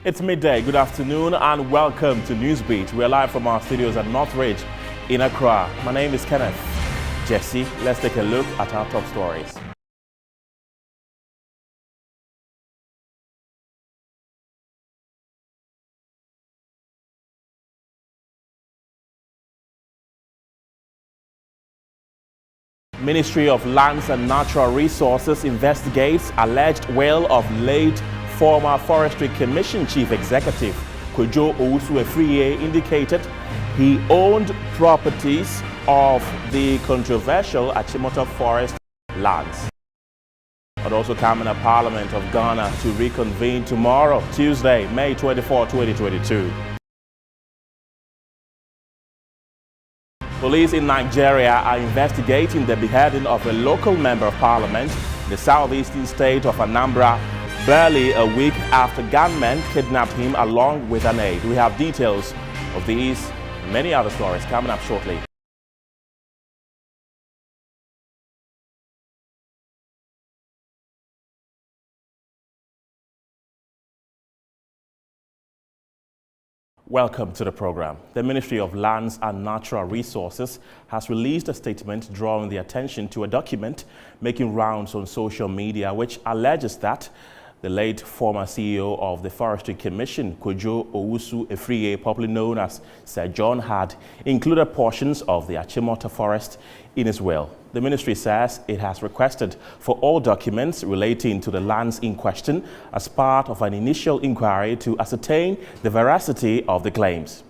It's midday. Good afternoon and welcome to Newsbeat. We're live from our studios at Northridge in Accra. My name is Kenneth. Jesse, let's take a look at our top stories. Ministry of Lands and Natural Resources investigates alleged will of late former Forestry Commission Chief Executive Kwadwo Owusu-Afriyie indicated he owned properties of the controversial Achimota Forest lands. But also coming at Parliament of Ghana to reconvene tomorrow, Tuesday, May 24, 2022. Police in Nigeria are investigating the beheading of a local member of parliament in the southeastern state of Anambra barely a week after gunmen kidnapped him along with an aide. We have details of these and many other stories coming up shortly. Welcome to the program. The Ministry of Lands and Natural Resources has released a statement drawing the attention to a document making rounds on social media which alleges that the late former CEO of the Forestry Commission, Kwadwo Owusu-Afriyie, popularly known as Sir John, had included portions of the Achimota Forest in his will. The ministry says it has requested for all documents relating to the lands in question as part of an initial inquiry to ascertain the veracity of the claims.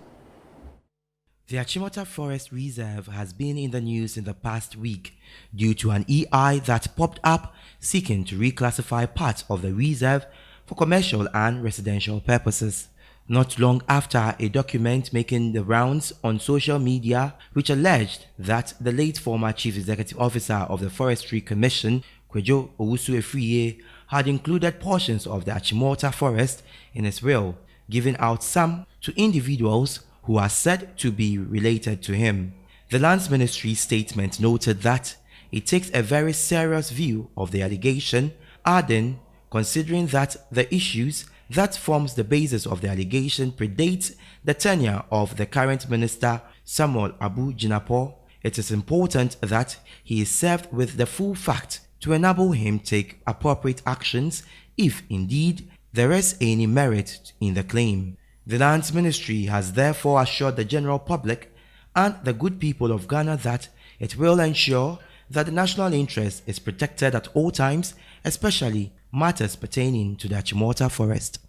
The Achimota Forest Reserve has been in the news in the past week due to an EI that popped up seeking to reclassify parts of the reserve for commercial and residential purposes. Not long after a document making the rounds on social media which alleged that the late former Chief Executive Officer of the Forestry Commission, Kwadwo Owusu-Afriyie, had included portions of the Achimota Forest in his will, giving out some to individuals who are said to be related to him. The Lands Ministry statement noted that it takes a very serious view of the allegation, adding, considering that the issues that forms the basis of the allegation predates the tenure of the current minister Samuel Abu Jinapor, it is important that he is served with the full fact to enable him take appropriate actions if indeed there is any merit in the claim. The Lands Ministry has therefore assured the general public and the good people of Ghana that it will ensure that the national interest is protected at all times, especially matters pertaining to the Achimota Forest.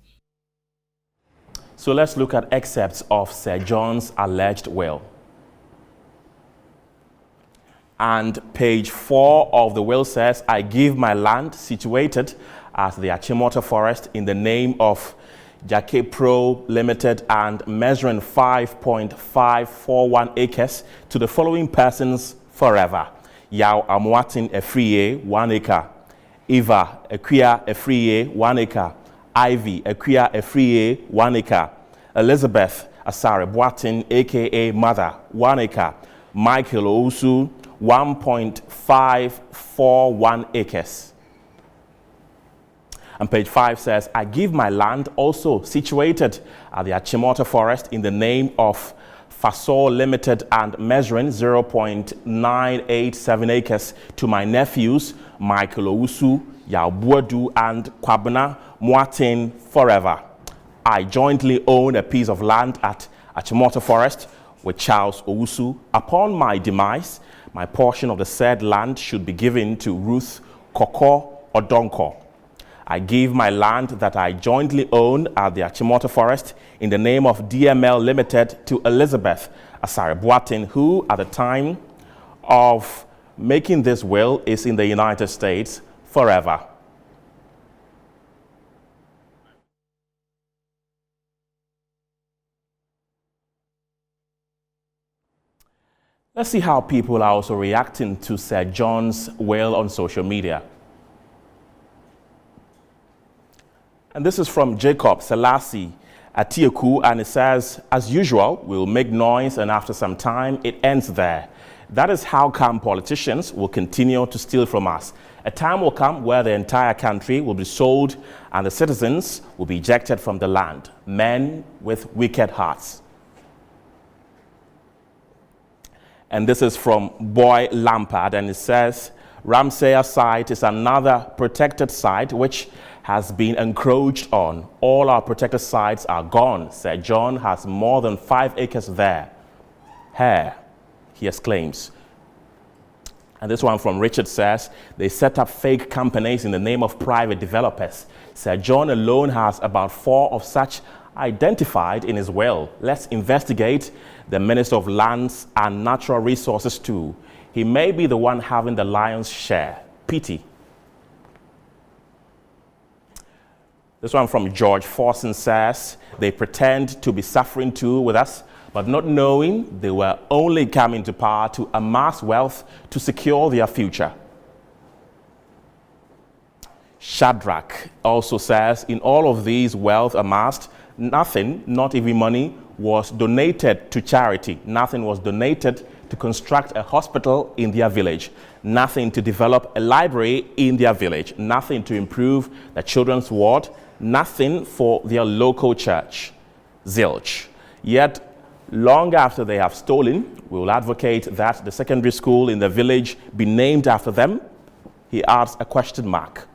So let's look at excerpts of Sir John's alleged will. And page 4 of the will says, I give my land situated at the Achimota Forest in the name of Jake Pro Limited and measuring 5.541 acres to the following persons forever. Yao Amwatin Afriyie, 1 acre. Eva Equia Afriyie, 1 acre. Ivy Equia Afriyie, 1 acre. Elizabeth Asare Boatin, aka Mother, 1 acre. Michael Owusu, 1.541 acres. And page 5 says, I give my land also situated at the Achimota Forest in the name of Fasol Limited and measuring 0.987 acres to my nephews, Michael Owusu, Yaobuadu, and Kwabena Mwatin forever. I jointly own a piece of land at Achimota Forest with Charles Owusu. Upon my demise, my portion of the said land should be given to Ruth Koko Odonko. I give my land that I jointly own at the Achimota Forest in the name of DML Limited to Elizabeth Asare Boatin, who at the time of making this will is in the United States forever. Let's see how people are also reacting to Sir John's will on social media. And this is from Jacob Selassie Atieku, and it says, as usual, we'll make noise and after some time it ends there. That is how come politicians will continue to steal from us. A time will come where the entire country will be sold and the citizens will be ejected from the land. Men with wicked hearts. And this is from Boy Lampard, and it says, Ramsey site is another protected site which has been encroached on. All our protected sites are gone. Sir John has more than 5 acres there. Here, he exclaims. And this one from Richard says, they set up fake companies in the name of private developers. Sir John alone has about 4 of such identified in his will. Let's investigate the Minister of Lands and Natural Resources too. He may be the one having the lion's share. Pity. This one from George Forson says, they pretend to be suffering too with us, but not knowing they were only coming to power to amass wealth to secure their future. Shadrach also says, in all of these wealth amassed, nothing, not even money, was donated to charity. Nothing was donated to construct a hospital in their village. Nothing to develop a library in their village. Nothing to improve the children's ward. Nothing for their local church. Zilch. Yet, long after they have stolen, we will advocate that the secondary school in the village be named after them. He adds a question mark.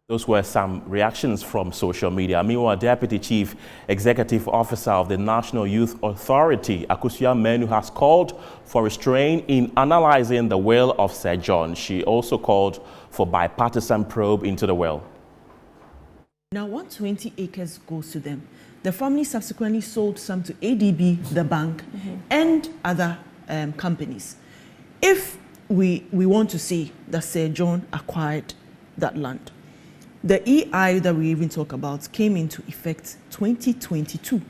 Those were some reactions from social media. Meanwhile, Deputy Chief Executive Officer of the National Youth Authority, Akosua Menu, has called for restraint in analyzing the will of Sir John. She also called for bipartisan probe into the will. Now, 120 acres goes to them. The family subsequently sold some to ADB, the bank, and other companies. If we want to say that Sir John acquired that land, the EI that we even talk about came into effect 2022.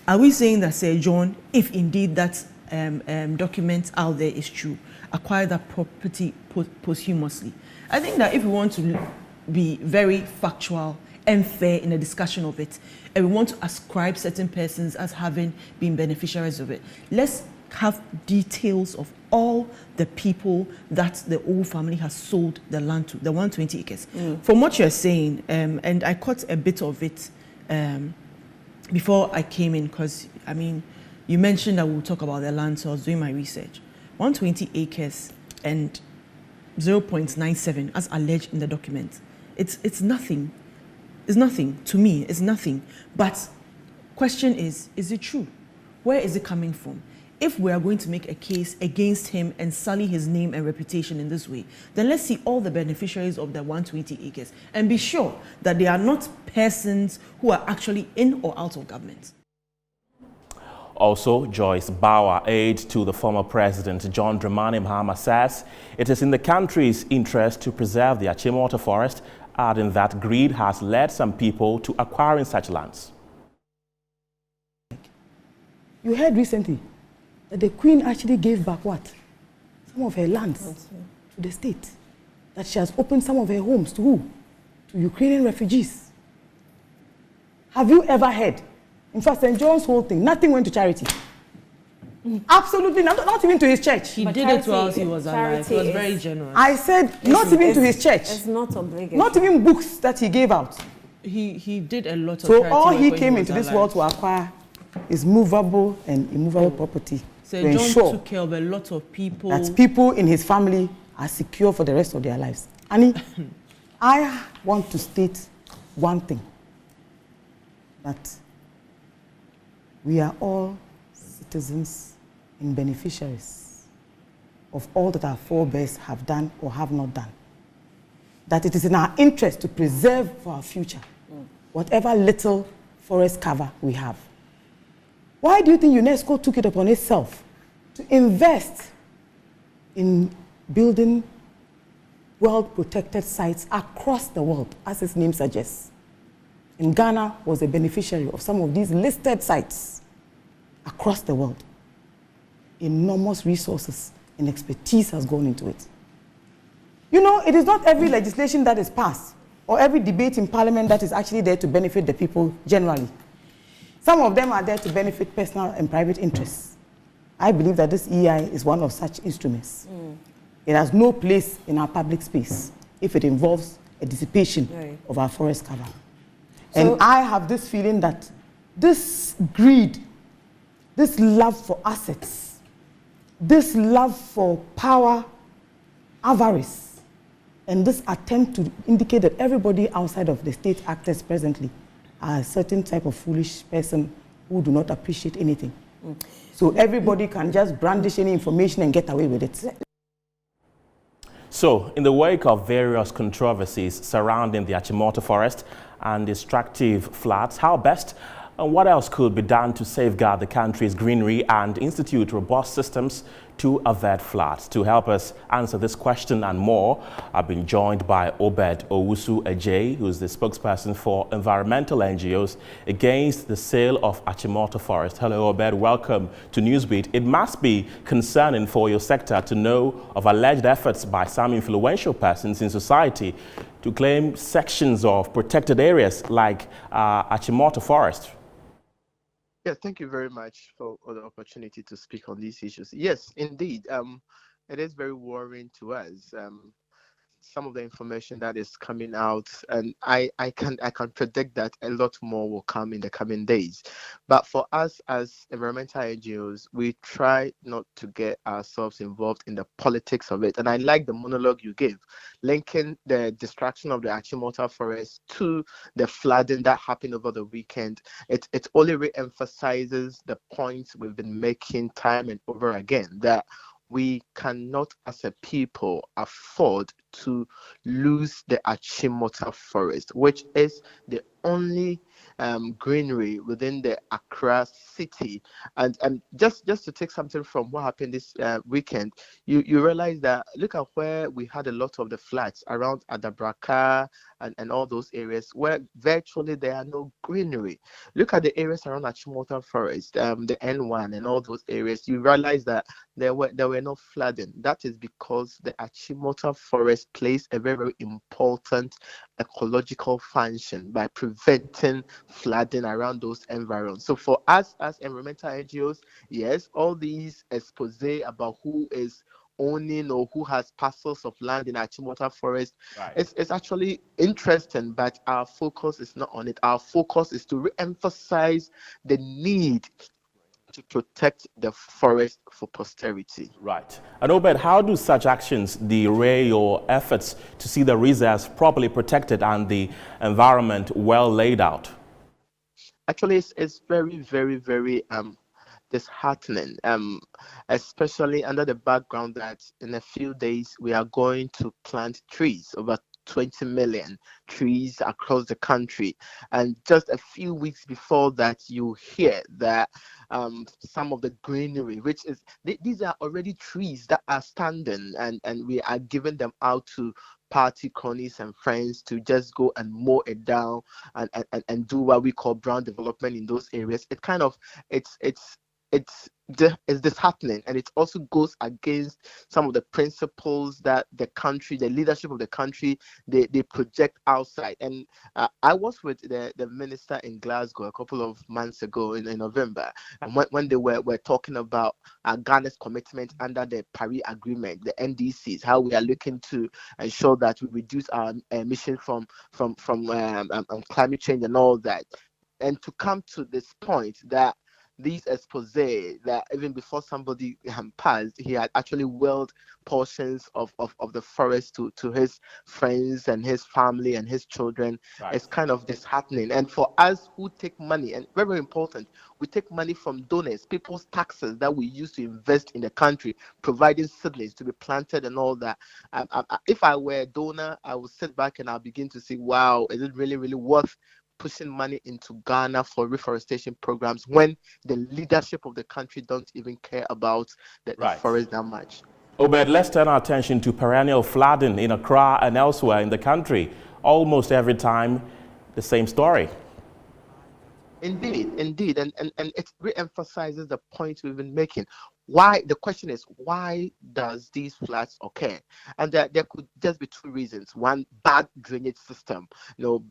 Are we saying that Sir John, if indeed that document out there is true, acquired that property posthumously? I think that if we want to be very factual and fair in a discussion of it, and we want to ascribe certain persons as having been beneficiaries of it, let's have details of all the people that the old family has sold the land to, the 120 acres. From what you're saying, and I caught a bit of it before I came in, because, I mean, you mentioned that we'll talk about the land, so I was doing my research. 120 acres and 0.97, as alleged in the document. It's nothing. It's nothing. To me, it's nothing. But question is it true? Where is it coming from? If we are going to make a case against him and sully his name and reputation in this way, then let's see all the beneficiaries of the 120 acres and be sure that they are not persons who are actually in or out of government. Also, Joyce Bauer, aide to the former president John Dramani Mahama, says it is in the country's interest to preserve the Achimota forest, adding that greed has led some people to acquiring such lands. You heard recently that the Queen actually gave back what? Some of her lands to the state. That she has opened some of her homes to who? To Ukrainian refugees. Have you ever heard? In fact, St. John's whole thing, nothing went to charity. Absolutely not even to his church. He did it whilst he was alive. He was very generous. I said not even to his church. It's not obligatory. Not even books that he gave out. He did a lot of So charity all he when came was into this alive. world to acquire is movable and immovable property. So to John ensure took care of a lot of people. that people in his family are secure for the rest of their lives. Annie, I want to state one thing, that we are all citizens and beneficiaries of all that our forebears have done or have not done. That it is in our interest to preserve for our future whatever little forest cover we have. Why do you think UNESCO took it upon itself to invest in building world-protected sites across the world, as its name suggests? And Ghana was a beneficiary of some of these listed sites across the world. Enormous resources and expertise has gone into it. You know, it is not every legislation that is passed or every debate in Parliament that is actually there to benefit the people generally. Some of them are there to benefit personal and private interests. I believe that this EI is one of such instruments. It has no place in our public space if it involves a dissipation of our forest cover. So, and I have this feeling that this greed, this love for assets, this love for power, avarice, and this attempt to indicate that everybody outside of the state actors presently are a certain type of foolish person who do not appreciate anything. So everybody can just brandish any information and get away with it. So, in the wake of various controversies surrounding the Achimota forest and extractive floods, how best and what else could be done to safeguard the country's greenery and institute robust systems to avert floods? To help us answer this question and more, I've been joined by OKYEHENE Ajay, who's the spokesperson for environmental NGOs against the sale of Achimota forest. Hello, OKYEHENE. Welcome to Newsbeat. It must be concerning for your sector to know of alleged efforts by some influential persons in society to claim sections of protected areas like Achimota forest. Yeah, thank you very much for the opportunity to speak on these issues. Yes, indeed. It is very worrying to us. Some of the information that is coming out, and I can predict that a lot more will come in the coming days. But for us as environmental NGOs, we try not to get ourselves involved in the politics of it. And I like the monologue you gave, linking the destruction of the Achimota forest to the flooding that happened over the weekend. It only re-emphasizes the points we've been making time and over again, that we cannot as a people afford to lose the Achimota forest, which is the only greenery within the Accra city. And just to take something from what happened this weekend, you realize that look at where we had a lot of the floods around Adabraka and all those areas where virtually there are no greenery. Look at the areas around Achimota forest, the N1 and all those areas. You realize that there were no flooding. That is because the Achimota forest plays a very, very important ecological function by preventing flooding around those environs. So for us as environmental NGOs, yes, all these expose about who is owning or who has parcels of land in Achimota forest, it's actually interesting, but our focus is not on it. Our focus is to re-emphasize the need to protect the forest for posterity. Right. And OKYEHENE, how do such actions derail your efforts to see the reserves properly protected and the environment well laid out? Actually, it's very, very, very disheartening, especially under the background that in a few days we are going to plant trees, over 20 million trees across the country. And just a few weeks before that, you hear that some of the greenery, which is, these are already trees that are standing, and we are giving them out to party cronies and friends to just go and mow it down and do what we call brown development in those areas. It kind of, it's disheartening, and it also goes against some of the principles that the country, the leadership of the country, they project outside. And I was with the minister in Glasgow a couple of months ago in November, and when they were talking about Ghana's commitment under the Paris Agreement, the NDCs, how we are looking to ensure that we reduce our emissions from climate change and all that. And to come to this point that these expose that even before somebody passed, he had actually willed portions of the forest to his friends and his family and his children. It's kind of disheartening. And for us who take money, and very, very important, we take money from donors, people's taxes that we use to invest in the country, providing seedlings to be planted and all that. If I were a donor, I would sit back and I'll begin to say, wow, is it really, really worth pushing money into Ghana for reforestation programs when the leadership of the country don't even care about the forest that much? OKYEHENE, let's turn our attention to perennial flooding in Accra and elsewhere in the country. Almost every time, the same story. Indeed, and it re-emphasizes the point we've been making. why, the question is, why does these floods occur? And there could just be two reasons. One, bad drainage system,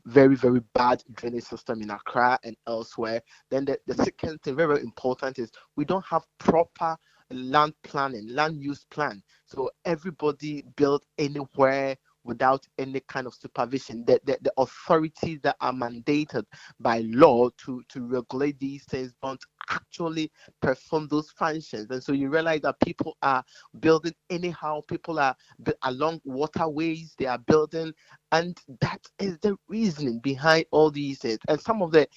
very, very bad drainage system in Accra and elsewhere. Then the second thing, very, very important, is we don't have proper land planning, land use plan. So everybody built anywhere without any kind of supervision. The authorities that are mandated by law to regulate these things don't actually perform those functions. And so you realize that people are building anyhow, people are along waterways, they are building, and that is the reasoning behind all these things. And some of the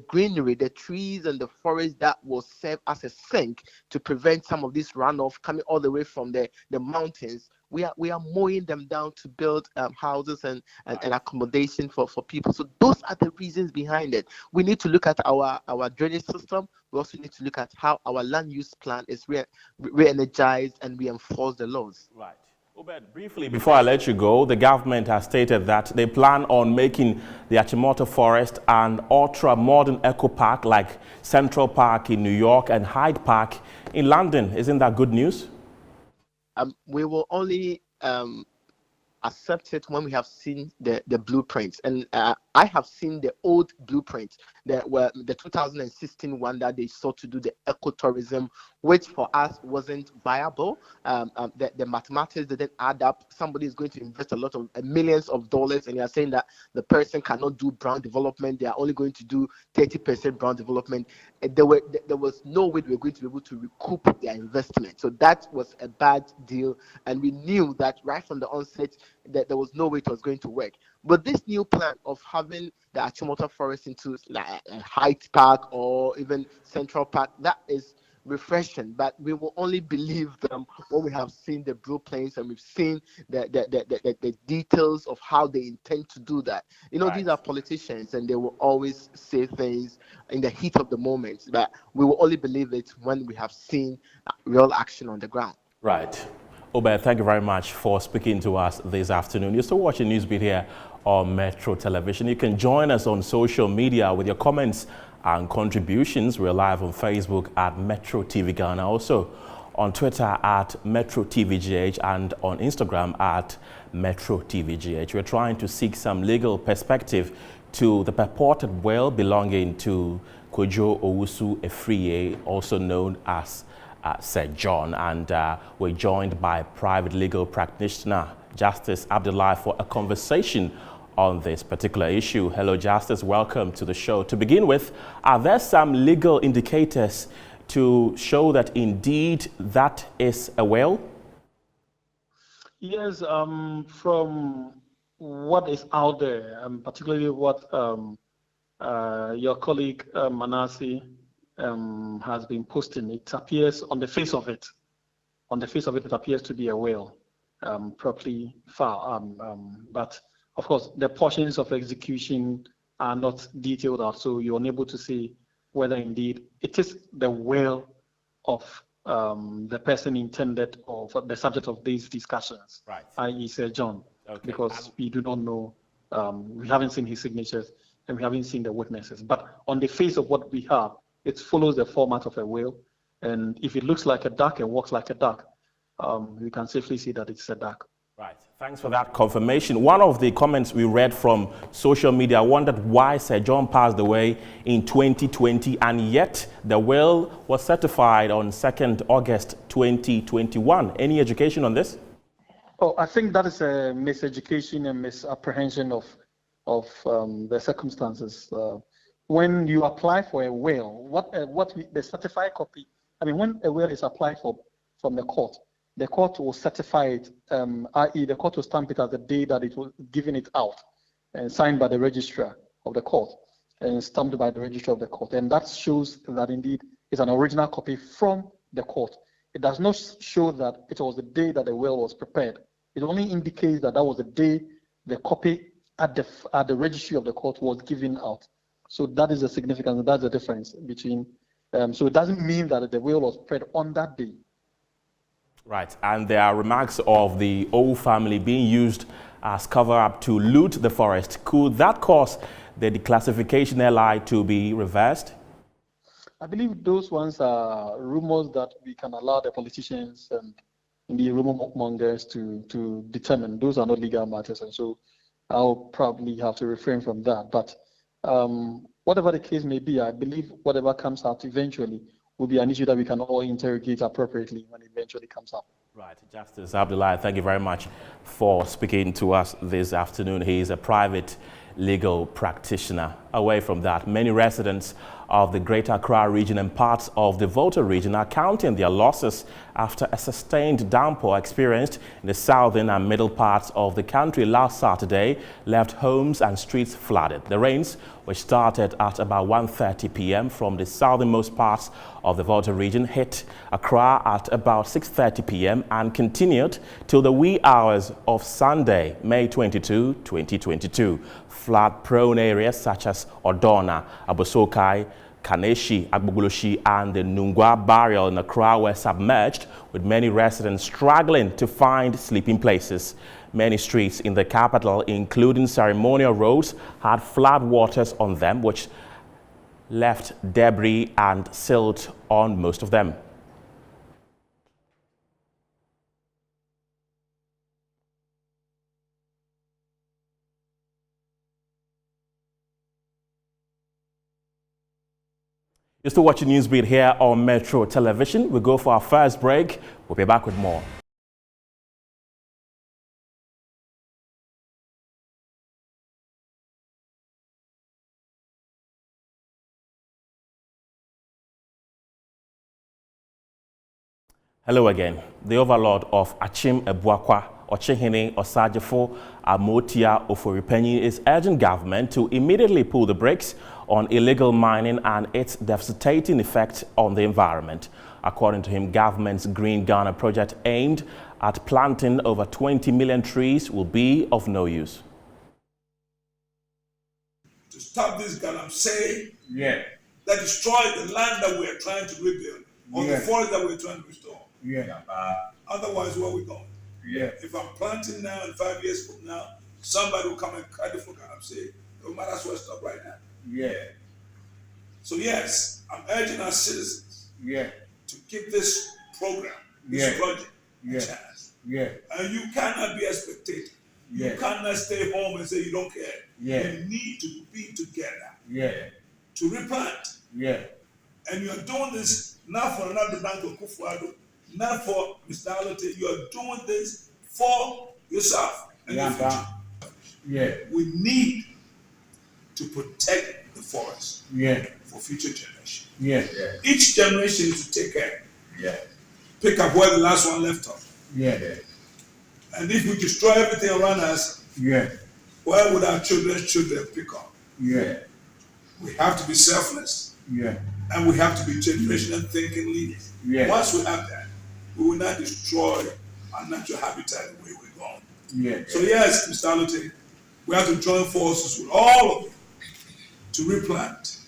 greenery, the trees and the forest that will serve as a sink to prevent some of this runoff coming all the way from the mountains, we are mowing them down to build houses and accommodation for people. So those are the reasons behind it. We need to look at our drainage system. We also need to look at how our land use plan is re-energized and we enforce the laws. Right. Obed, briefly, before I let you go, the government has stated that they plan on making the Achimota Forest an ultra-modern eco-park like Central Park in New York and Hyde Park in London. Isn't that good news? We will only accept it when we have seen the blueprints. And I have seen the old blueprints, the 2016 one that they sought to do the ecotourism, which for us wasn't viable. The mathematics didn't add up. Somebody is going to invest a lot of millions of dollars, and you are saying that the person cannot do brown development. They are only going to do 30% brown development. There was no way we were going to be able to recoup their investment. So that was a bad deal, and we knew that right from the onset that there was no way it was going to work. But this new plan of having the Achimota Forest into Hyde Park or even Central Park, that is refreshing, but we will only believe them when we have seen the blueprints and we've seen the details of how they intend to do that. Right. These are politicians and they will always say things in the heat of the moment, but we will only believe it when we have seen real action on the ground. Right. Obed, thank you very much for speaking to us this afternoon. You're still watching Newsbeat here on Metro Television. You can join us on social media with your comments and contributions. We're live on Facebook at Metro TV Ghana, also on Twitter at Metro TVGH, and on Instagram at Metro TVGH. We're trying to seek some legal perspective to the purported well belonging to Kojo Owusu Efriye, also known as Sir John, and we're joined by private legal practitioner Justice Abdullahi for a conversation on this particular issue. Hello, Justice. Welcome to the show. To begin with, are there some legal indicators to show that indeed that is a will? Yes, from what is out there, particularly what your colleague MENACE has been posting, it appears on the face of it. It appears to be a will, properly filed. But of course, the portions of execution are not detailed out, so you're unable to see whether indeed it is the will of the person intended or for the subject of these discussions, right, i.e. Sir John, okay, because we do not know, we haven't seen his signatures and we haven't seen the witnesses. But on the face of what we have, it follows the format of a will, and if it looks like a duck and walks like a duck, we can safely say that it's a duck. Right. Thanks for that confirmation. One of the comments we read from social media wondered why Sir John passed away in 2020, and yet the will was certified on 2nd August 2021. Any education on this? Oh, I think that is a miseducation and misapprehension of the circumstances. When you apply for a will, the certified copy, when a will is applied for from the court will certify it, i.e. the court will stamp it as the day that it was given it out and signed by the registrar of the court and stamped by the registrar of the court. And that shows that indeed it's an original copy from the court. It does not show that it was the day that the will was prepared. It only indicates that that was the day the copy at the registry of the court was given out. So that is the significance, that's the difference between, so it doesn't mean that the will was prepared on that day. Right, and there are remarks of the O family being used as cover-up to loot the forest. Could that cause the declassification LI to be reversed? I believe those ones are rumors that we can allow the politicians and the rumor mongers to determine. Those are not legal matters, and so I'll probably have to refrain from that. But whatever the case may be, I believe whatever comes out eventually will be an issue that we can all interrogate appropriately when it eventually comes up. Right, Justice Abdullah, thank you very much for speaking to us this afternoon. He is a private legal practitioner. Away from that, many residents of the Greater Accra region and parts of the Volta region are counting their losses after a sustained downpour experienced in the southern and middle parts of the country last Saturday left homes and streets flooded. The rains, which started at about 1:30 p.m. from the southernmost parts of the Volta region, hit Accra at about 6:30 p.m. and continued till the wee hours of Sunday, May 22, 2022. Flood-prone areas such as Odona, Abosokai, Kaneshi, Agbogoloshi and the Nungwa barrier in Accra were submerged, with many residents struggling to find sleeping places. Many streets in the capital, including ceremonial roads, had flood waters on them, which left debris and silt on most of them. You're still watching Newsbeat here on Metro Television. We'll go for our first break. We'll be back with more. Hello again. The overlord of Achim Ebuakwa, OKYEHENE Osajefo Amotia Oforipenyi is urging government to immediately pull the brakes on illegal mining and its devastating effect on the environment. According to him, government's Green Ghana project aimed at planting over 20 million trees will be of no use. To stop this GALAMSEY that destroyed the land that we are trying to rebuild, or the forest that we're trying to restore. Otherwise, where are we going? If I'm planting now and 5 years from now, somebody will come and cut it for GALAMSEY. We might as well stop right now. So yes, I'm urging our citizens to keep this program, this project, a chance. And you cannot be a spectator. You cannot stay home and say you don't care. You need to be together to replant. And you're doing this not for another Bank of Kufuado, not for Mr. Alote. You're doing this for yourself and your future. We need to protect the forest for future generations. Each generation is to take care. Pick up where the last one left off. And if we destroy everything around us, where would our children pick up? We have to be selfless. And we have to be generational thinking leaders. Once we have that, we will not destroy our natural habitat the way we're going. So yes, Mr. Alote, we have to join forces with all of you to replant.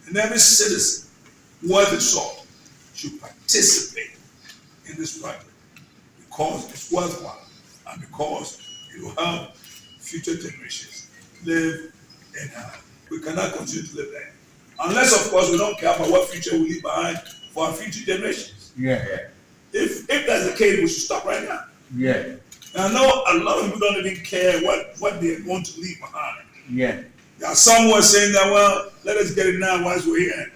And every citizen worth his salt should participate in this project because it's worthwhile and because it will help future generations live in harmony. We cannot continue to live there. Unless, of course, we don't care about what future we leave behind for our future generations. If that's the case, we should stop right now. And I know a lot of people don't even care what they're going to leave behind. There are some who are saying that, well, let us get it now whilst we're here.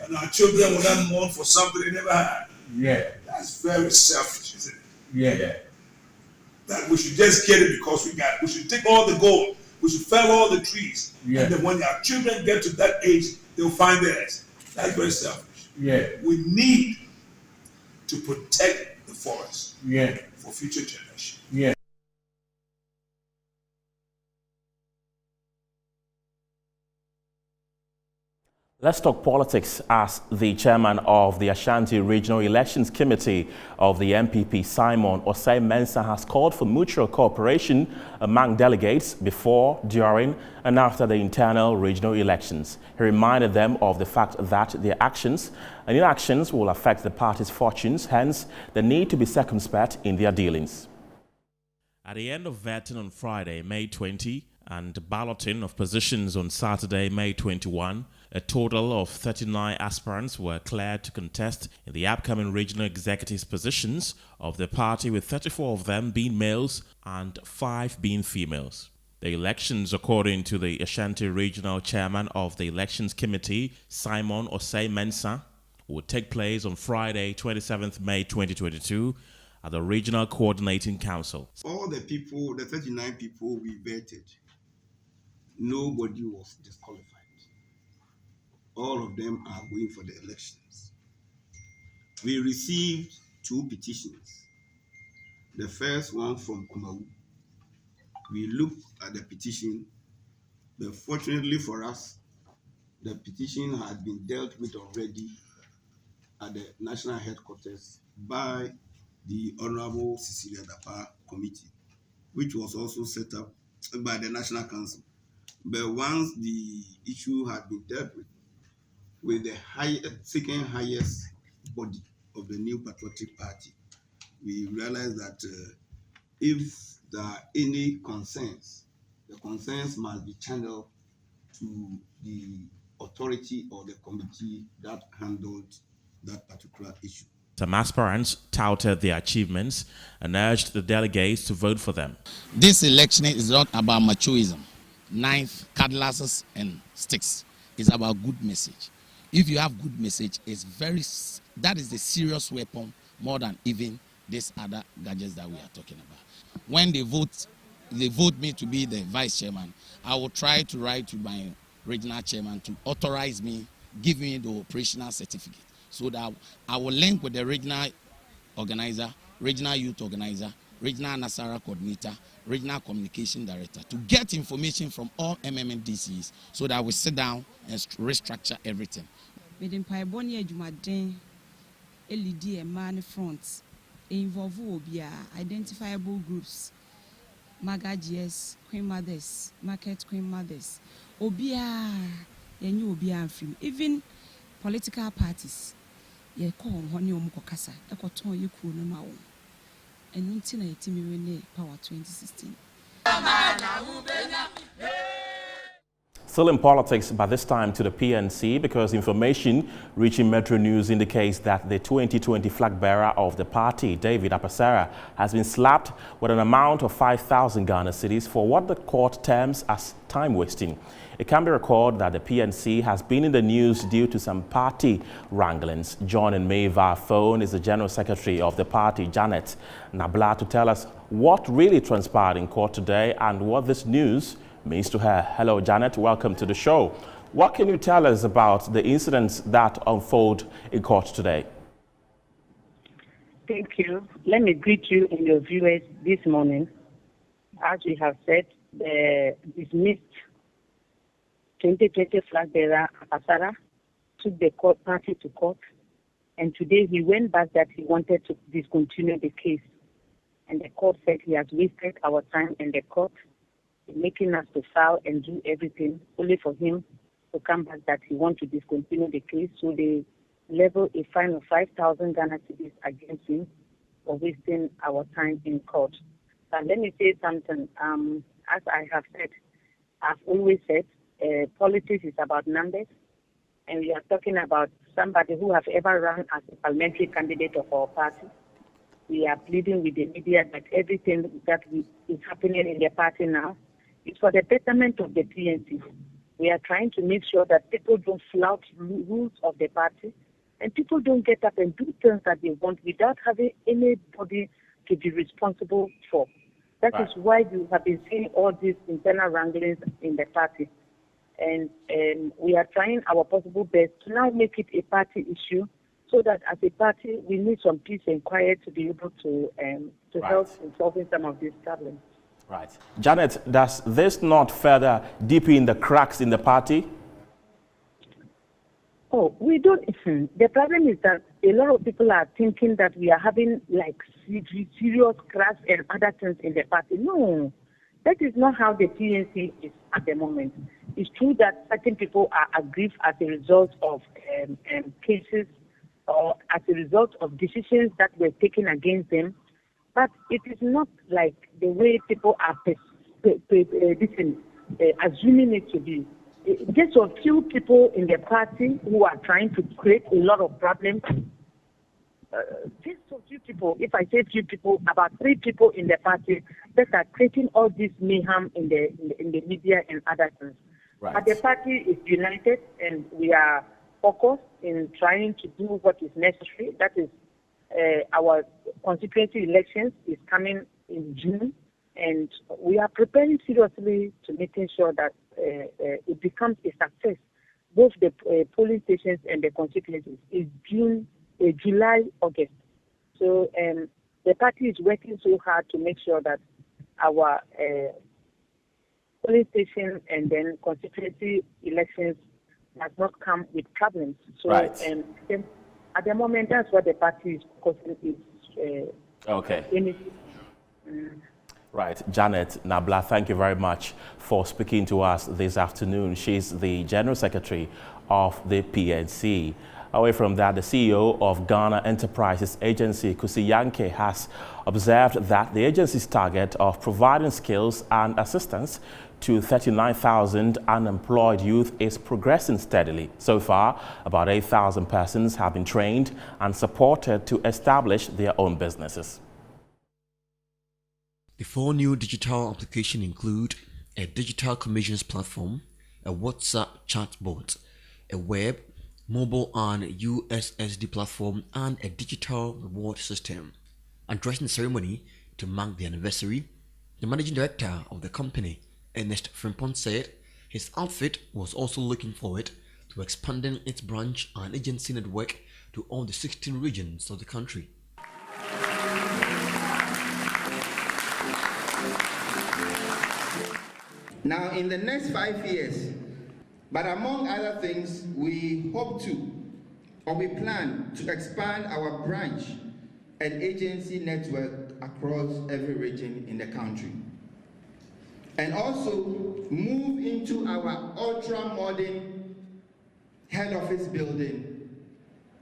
And our children will not mourn for something they never had. That's very selfish, isn't it? That we should just get it because we got it. We should take all the gold. We should fell all the trees. And then when our children get to that age, they'll find theirs. That's very selfish. We need to protect the forest for future generations. Let's talk politics as the chairman of the Ashanti Regional Elections Committee of the MPP, Simon Osei Mensah, has called for mutual cooperation among delegates before, during, and after the internal regional elections. He reminded them of the fact that their actions and inactions will affect the party's fortunes, hence the need to be circumspect in their dealings. At the end of vetting on Friday, May 20, and balloting of positions on Saturday, May 21, A total of 39 aspirants were cleared to contest in the upcoming regional executives positions of the party, with 34 of them being males and 5 being females. The elections, according to the Ashanti Regional Chairman of the Elections Committee, Simon Osei-Mensah, will take place on Friday, 27th May 2022 at the Regional Coordinating Council. All the people, the 39 people we vetted, nobody was disqualified. All of them are going for the elections. We received 2 petitions. The first one from Kumawu. We looked at the petition, but fortunately for us, the petition had been dealt with already at the national headquarters by the Honorable Cecilia Dapa Committee, which was also set up by the National Council. But once the issue had been dealt with the second highest body of the New Patriotic Party, we realized that if there are any concerns, the concerns must be channeled to the authority or the committee that handled that particular issue. Some aspirants touted their achievements and urged the delegates to vote for them. This election is not about machoism, knife, cutlasses, and sticks. It's about good message. If you have good message, that is the serious weapon more than even these other gadgets that we are talking about. When they vote me to be the vice chairman, I will try to write to my regional chairman to authorize me, give me the operational certificate, so that I will link with the regional organizer, regional youth organizer, regional Nasara coordinator, regional communication director, to get information from all MMNDCs so that we sit down and restructure everything. Within Pioneer Jumaden, LED and man fronts, involve identifiable groups, MAGA-GS, Queen Mothers, Market Queen Mothers, Obia, and you Obia film, even political parties. Ye call Honey Omukokasa, a cotton you cool no mao. And until I timid power 2016. Still in politics, but this time to the PNC, because information reaching Metro News indicates that the 2020 flag bearer of the party, David Apasara, has been slapped with an amount of 5,000 Ghana cedis for what the court terms as time wasting. It can be recalled that the PNC has been in the news due to some party wranglings. John and Meva Phone is the General Secretary of the party, Janet Nabla, to tell us what really transpired in court today and what this news means to her. Hello, Janet. Welcome to the show. What can you tell us about the incidents that unfold in court today? Thank you. Let me greet you and your viewers this morning. As we have said, the dismissed 2020 flag bearer Apasara took the court party to court, and today he went back that he wanted to discontinue the case. And the court said he has wasted our time in the court, making us to file and do everything, only for him to come back that he wants to discontinue the case. So they level a fine of 5,000 Ghana cedis against him for wasting our time in court. But let me say something. As I have said, I've always said, politics is about numbers, and we are talking about somebody who have ever run as a parliamentary candidate of our party. We are pleading with the media that everything that is happening in the party now is for the betterment of the PNC. We are trying to make sure that people don't flout rules of the party and people don't get up and do things that they want without having anybody to be responsible for. That is why we have been seeing all these internal wranglings in the party. And we are trying our possible best to now make it a party issue, so that as a party, we need some peace and quiet to be able to help in solving some of these problems. Right. Janet, does this not further deepen the cracks in the party? Oh, we don't. The problem is that a lot of people are thinking that we are having like serious cracks and other things in the party. No, that is not how the PNC is at the moment. It's true that certain people are aggrieved as a result of cases or as a result of decisions that were taken against them. But it is not like the way people are assuming it to be. just a few people in the party who are trying to create a lot of problems. Just a few people, if I say few people, about 3 people in the party that are creating all this mayhem in the media and other things. Right. But the party is united, and we are focused in trying to do what is necessary. That is, our constituency elections is coming in June, and we are preparing seriously to making sure that it becomes a success. Both the polling stations and the constituencies is July, August. So the party is working so hard to make sure that our polling station and then constituency elections does not come with problems. So right. At the moment, that's what the party is focusing its okay. energy. Right. Janet Nabla, thank you very much for speaking to us this afternoon. She's the General Secretary of the PNC. Away from that, the CEO of Ghana Enterprises Agency, Kwesi Yankee, has observed that the agency's target of providing skills and assistance to 39,000 unemployed youth is progressing steadily. So far, about 8,000 persons have been trained and supported to establish their own businesses. The 4 new digital applications include a digital commissions platform, a WhatsApp chatbot, a web, mobile and USSD platform, and a digital reward system. Addressing the ceremony to mark the anniversary, the managing director of the company, Ernest Frimpong, said his outfit was also looking forward to expanding its branch and agency network to all the 16 regions of the country. Now, in the next 5 years, but among other things, we hope to, or we plan to expand our branch and agency network across every region in the country. And also move into our ultra-modern head office building,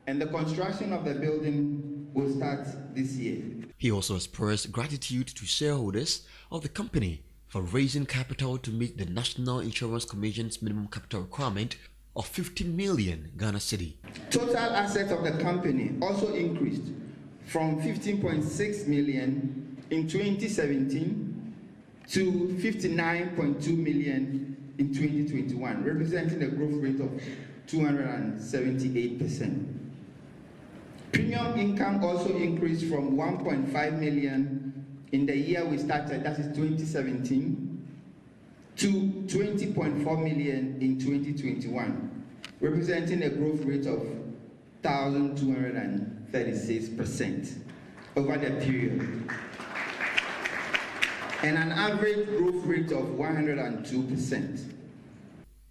and the construction of the building will start this year. He also expressed gratitude to shareholders of the company for raising capital to meet the National Insurance Commission's minimum capital requirement of 50 million Ghana cedi. Total assets of the company also increased from 15.6 million in 2017 to 59.2 million in 2021, representing a growth rate of 278%. Premium income also increased from 1.5 million in the year we started, that is 2017, to 20.4 million in 2021, representing a growth rate of 1,236% over the period, and an average growth rate of 102%.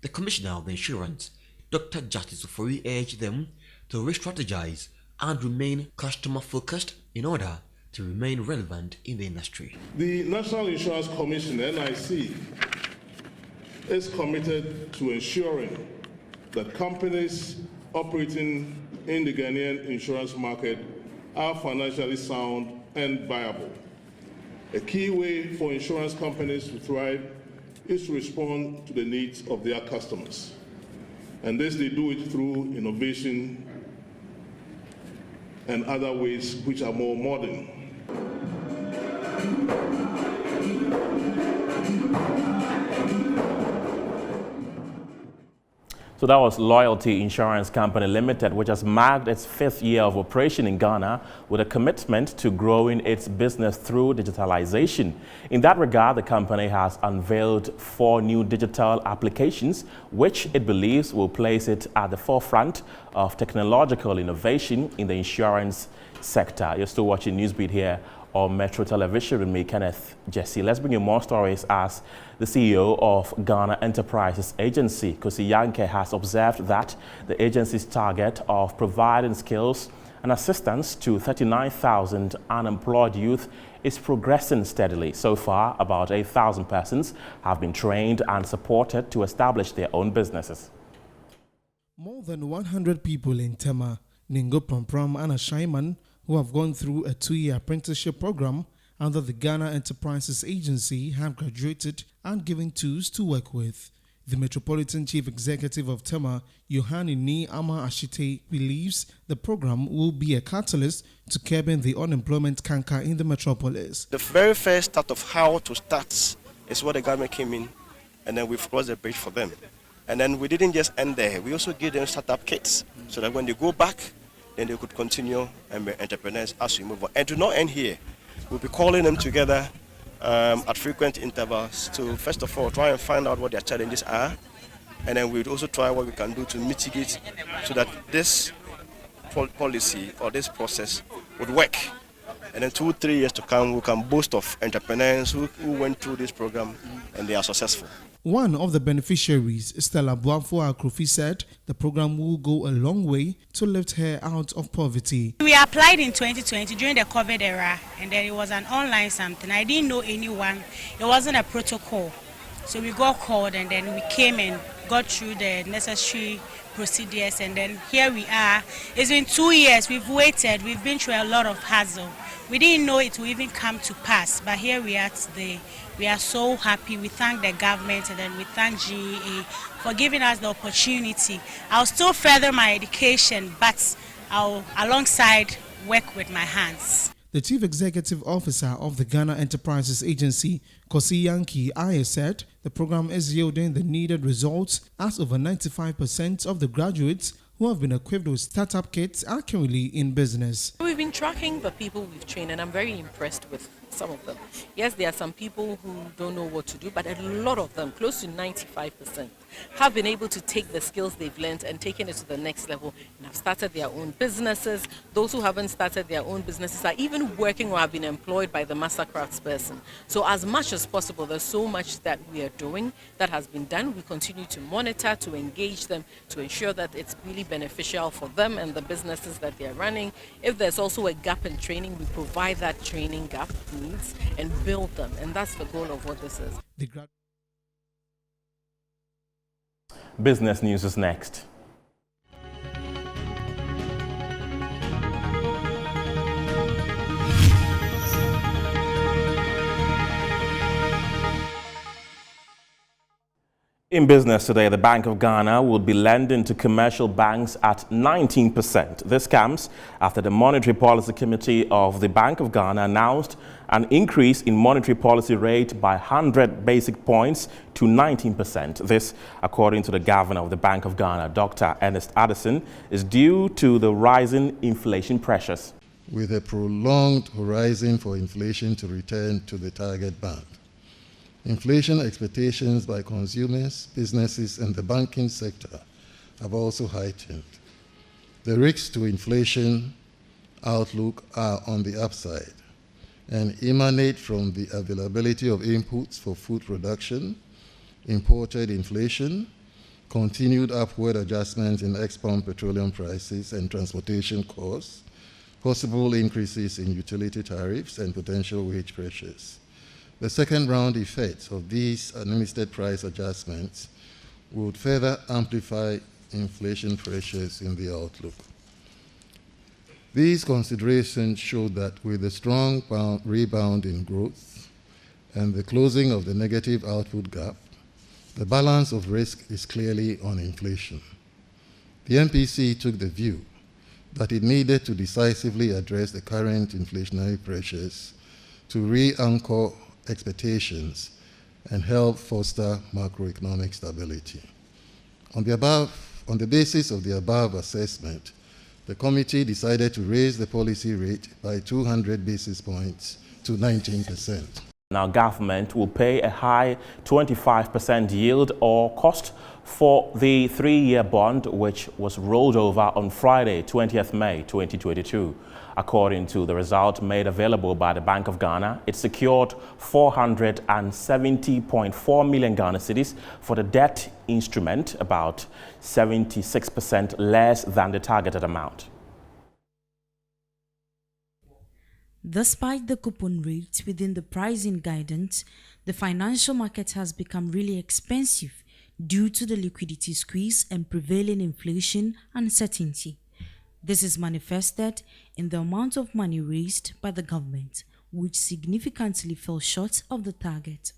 The Commissioner of the Insurance, Dr. Justice Ofori, urged them to re-strategize and remain customer-focused in order to remain relevant in the industry. The National Insurance Commission, NIC, is committed to ensuring that companies operating in the Ghanaian insurance market are financially sound and viable. A key way for insurance companies to thrive is to respond to the needs of their customers. And this they do it through innovation and other ways which are more modern. So that was Loyalty Insurance Company Limited, which has marked its 5th year of operation in Ghana with a commitment to growing its business through digitalization. In that regard, the company has unveiled 4 new digital applications, which it believes will place it at the forefront of technological innovation in the insurance sector. You're still watching Newsbeat here on Metro Television with me, Kenneth Jesse. Let's bring you more stories as the CEO of Ghana Enterprises Agency, Kwesi Yankee, has observed that the agency's target of providing skills and assistance to 39,000 unemployed youth is progressing steadily. So far, about 8,000 persons have been trained and supported to establish their own businesses. More than 100 people in Tema, Ningo Prompram and Ashaiman, who have gone through a 2-year apprenticeship program under the Ghana Enterprises Agency, have graduated and given tools to work with. The Metropolitan Chief Executive of Tema, Yohane Ama Ashite, believes the program will be a catalyst to curbing the unemployment canker in the metropolis. The very first start of how to start is what the government came in, and then we've crossed the bridge for them. And then we didn't just end there. We also gave them startup kits so that when they go back, then they could continue and be entrepreneurs as we move on. And to not end here, we'll be calling them together at frequent intervals to, first of all, try and find out what their challenges are. And then we'll also try what we can do to mitigate so that this policy or this process would work. And then 2-3 years to come, we can boast of entrepreneurs who went through this program and they are successful. One of the beneficiaries, Stella Buafo Akrofi, said the program will go a long way to lift her out of poverty. We applied in 2020 during the COVID era, and then it was an online something. I didn't know anyone. It wasn't a protocol. So we got called, and then we came and got through the necessary procedures, and then here we are. It's been 2 years. We've waited. We've been through a lot of hassle. We didn't know it would even come to pass, but here we are today. We are so happy. We thank the government, and then we thank GEA for giving us the opportunity. I'll still further my education, but I'll alongside work with my hands. The Chief Executive Officer of the Ghana Enterprises Agency, Kosi Yankee Aye, said the program is yielding the needed results as over 95% of the graduates who have been equipped with startup kits are currently in business. We've been tracking the people we've trained, and I'm very impressed with some of them. Yes, there are some people who don't know what to do, but a lot of them, close to 95%, have been able to take the skills they've learned and taken it to the next level and have started their own businesses. Those who haven't started their own businesses are even working or have been employed by the master craftsperson. So as much as possible, there's so much that we are doing that has been done. We continue to monitor, to engage them, to ensure that it's really beneficial for them and the businesses that they're running. If there's also a gap in training, we provide that training gap needs and build them. And that's the goal of what this is. Business news is next. In business today, the Bank of Ghana will be lending to commercial banks at 19%. This comes after the Monetary Policy Committee of the Bank of Ghana announced an increase in monetary policy rate by 100 basic points to 19%. This, according to the Governor of the Bank of Ghana, Dr. Ernest Addison, is due to the rising inflation pressures. With a prolonged horizon for inflation to return to the target band. Inflation expectations by consumers, businesses, and the banking sector have also heightened. The risks to inflation outlook are on the upside and emanate from the availability of inputs for food production, imported inflation, continued upward adjustments in export petroleum prices and transportation costs, possible increases in utility tariffs, and potential wage pressures. The second round effects of these administered price adjustments would further amplify inflation pressures in the outlook. These considerations show that with a strong rebound in growth and the closing of the negative output gap, the balance of risk is clearly on inflation. The MPC took the view that it needed to decisively address the current inflationary pressures to re-anchor expectations and help foster macroeconomic stability. On the basis of the above assessment, the committee decided to raise the policy rate by 200 basis points to 19%. Now, government will pay a high 25% yield or cost for the 3-year bond, which was rolled over on Friday, 20th May 2022. According to the result made available by the Bank of Ghana, it secured 470.4 million Ghana cedis for the debt instrument, about 76% less than the targeted amount. Despite the coupon rates within the pricing guidance, the financial market has become really expensive due to the liquidity squeeze and prevailing inflation uncertainty. This is manifested in the amount of money raised by the government, which significantly fell short of the target.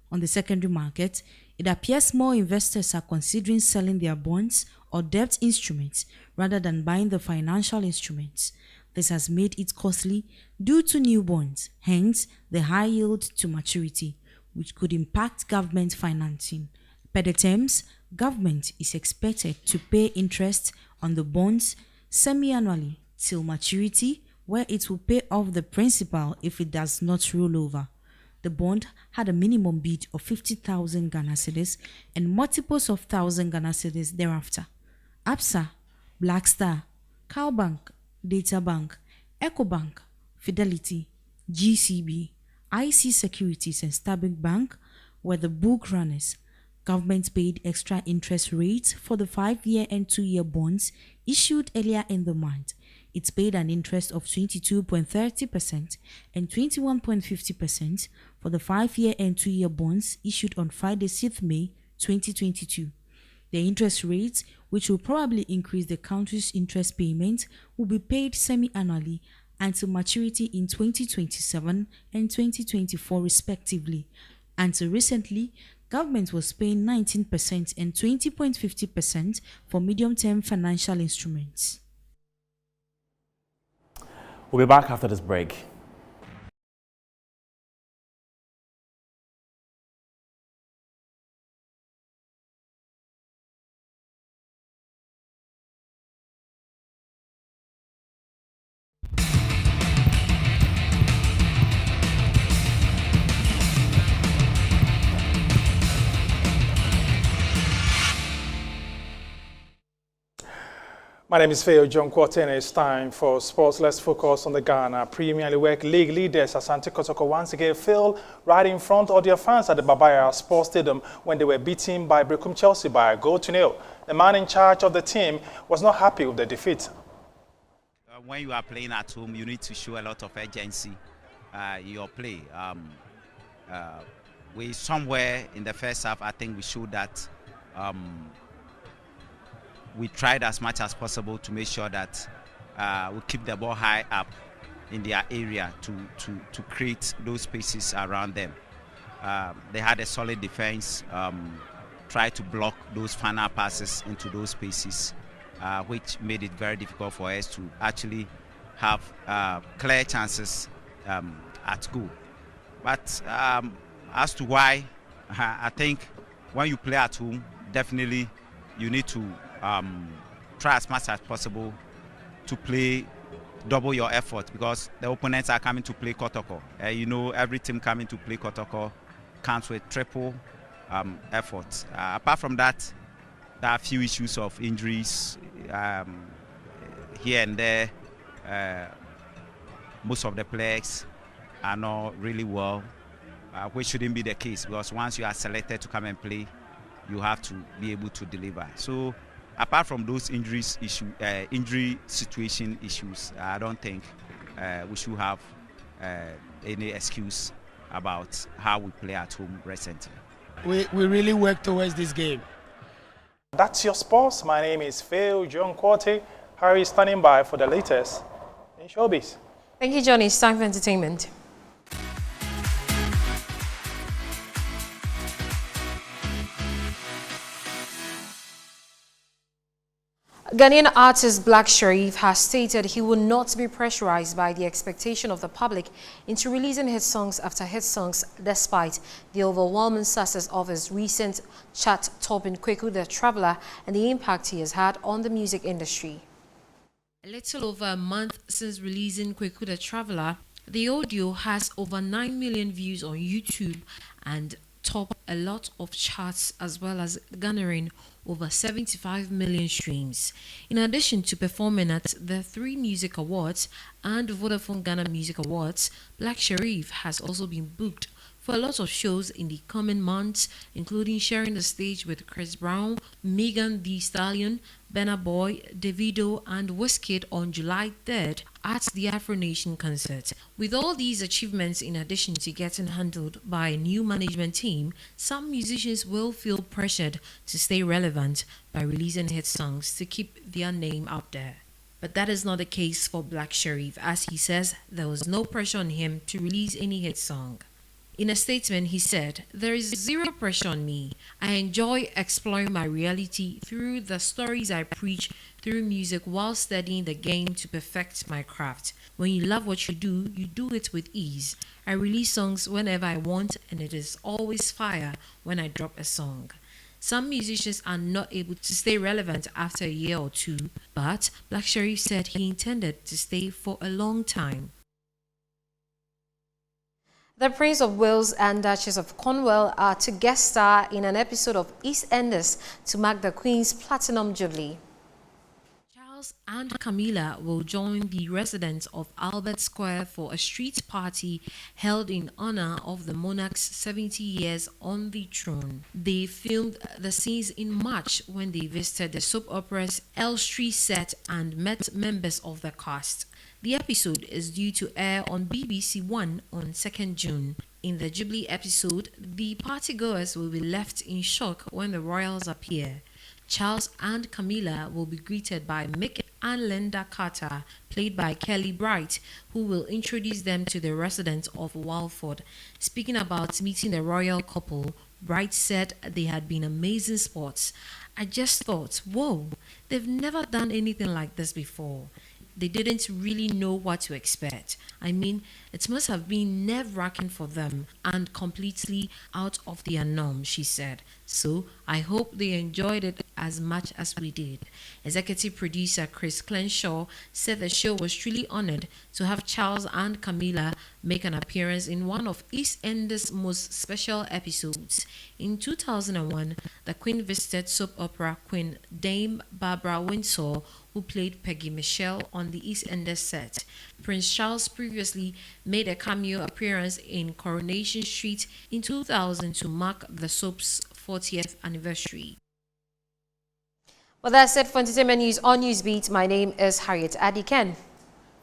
On the secondary market, It appears more investors are considering selling their bonds or debt instruments rather than buying the financial instruments. This has made it costly due to new bonds, hence the high yield to maturity, which could impact government financing. Per the terms, government is expected to pay interest on the bonds semi-annually till maturity, where it will pay off the principal if it does not roll over. The bond had a minimum bid of 50,000 Ghana cedis and multiples of 1,000 Ghana cedis thereafter. Absa, Blackstar, Cowbank, Databank, Ecobank, Fidelity, GCB, IC Securities and Stanbic Bank were the book runners. Government paid extra interest rates for the 5-year and 2-year bonds issued earlier in the month. It paid an interest of 22.30% and 21.50% for the 5-year and 2-year bonds issued on Friday, 6th May 2022. The interest rates, which will probably increase the country's interest payment, will be paid semi-annually until maturity in 2027 and 2024 respectively. Until recently, government was paying 19% and 20.50% for medium-term financial instruments. We'll be back after this break. My name is Feo John Quarter, and it's time for sports. Let's focus on the Ghana Premier League leaders. Asante Kotoko once again failed right in front of their fans at the Babaya Sports Stadium when they were beaten by Brekum Chelsea by a goal to nil. The man in charge of the team was not happy with the defeat. When you are playing at home, you need to show a lot of urgency in your play. We somewhere in the first half, I think we showed that we tried as much as possible to make sure that we keep the ball high up in their area to create those spaces around them. They had a solid defense, tried to block those final passes into those spaces, which made it very difficult for us to actually have clear chances at goal. But as to why, I think when you play at home, definitely you need to try as much as possible to play double your effort, because the opponents are coming to play Kotoko. You know, every team coming to play Kotoko comes with triple effort. Apart from that, there are a few issues of injuries here and there. Most of the players are not really well, which shouldn't be the case, because once you are selected to come and play, you have to be able to deliver. So apart from those injury situation issues, I don't think we should have any excuse about how we play at home recently. We really work towards this game. That's your sports. My name is Phil John Quarty. Harry is standing by for the latest in showbiz. Thank you, Johnny. It's time for entertainment. Ghanaian artist Black Sherif has stated he will not be pressurized by the expectation of the public into releasing hit songs after hit songs, despite the overwhelming success of his recent chart-topping Kweku the Traveler and the impact he has had on the music industry. A little over a month since releasing Kweku the Traveler, the audio has over 9 million views on YouTube and topped a lot of charts, as well as garnering over 75 million streams. In addition to performing at the 3 Music Awards and Vodafone Ghana Music Awards, Black Sherif has also been booked for a lot of shows in the coming months, including sharing the stage with Chris Brown, Megan Thee Stallion, Burna Boy, Davido and Wizkid on July 3rd at the Afro Nation concert. With all these achievements, in addition to getting handled by a new management team, some musicians will feel pressured to stay relevant by releasing hit songs to keep their name out there. But that is not the case for Black Sherif, as he says there was no pressure on him to release any hit song. In a statement, he said, "There is zero pressure on me. I enjoy exploring my reality through the stories I preach through music while studying the game to perfect my craft. When you love what you do it with ease. I release songs whenever I want, and it is always fire when I drop a song." Some musicians are not able to stay relevant after a year or two, but Black Sherif said he intended to stay for a long time. The Prince of Wales and Duchess of Cornwall are to guest star in an episode of EastEnders to mark the Queen's Platinum Jubilee. Charles and Camilla will join the residents of Albert Square for a street party held in honor of the monarch's 70 years on the throne. They filmed the scenes in March when they visited the soap opera's Elstree set and met members of the cast. The episode is due to air on BBC One on 2nd June. In the Jubilee episode, the partygoers will be left in shock when the royals appear. Charles and Camilla will be greeted by Mick and Linda Carter, played by Kelly Bright, who will introduce them to the residents of Walford. Speaking about meeting the royal couple, Bright said they had been amazing sports. "I just thought, whoa, they've never done anything like this before. They didn't really know what to expect. I mean, it must have been nerve-wracking for them and completely out of their norm," she said. "So I hope they enjoyed it as much as we did." Executive producer Chris Crenshaw said the show was truly honored to have Charles and Camilla make an appearance in one of EastEnders' most special episodes. In 2001, the Queen visited soap opera queen Dame Barbara Windsor, who played Peggy Michelle on the EastEnders set. Prince Charles previously made a cameo appearance in Coronation Street in 2000 to mark the soap's 40th anniversary. Well, that's it for entertainment news on Newsbeat. My name is Harriet Adiken.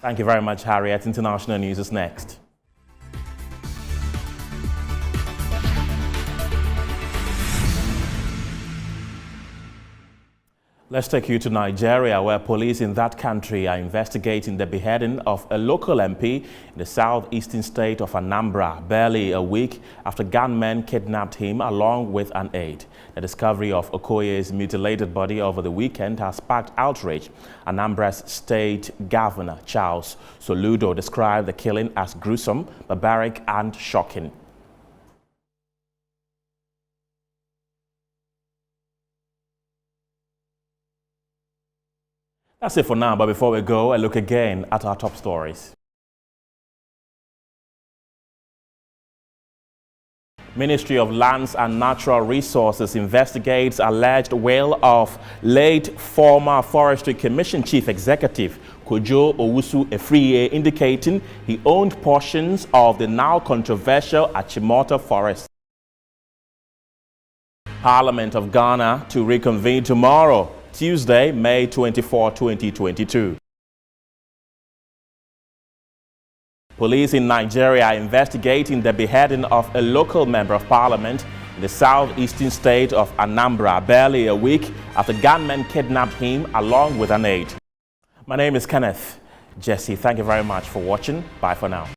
Thank you very much, Harriet. International news is next. Let's take you to Nigeria, where police in that country are investigating the beheading of a local MP in the southeastern state of Anambra, barely a week after gunmen kidnapped him along with an aide. The discovery of Okoye's mutilated body over the weekend has sparked outrage. Anambra's state governor, Charles Soludo, described the killing as gruesome, barbaric, and shocking. That's it for now, but before we go, a look again at our top stories. Ministry of Lands and Natural Resources investigates alleged will of late former Forestry Commission Chief Executive Kojo Owusu Efriye, indicating he owned portions of the now controversial Achimota Forest. Parliament of Ghana to reconvene tomorrow, Tuesday, May 24, 2022. Police in Nigeria are investigating the beheading of a local member of parliament in the southeastern state of Anambra, barely a week after gunmen kidnapped him along with an aide. My name is Kenneth Jesse. Thank you very much for watching. Bye for now.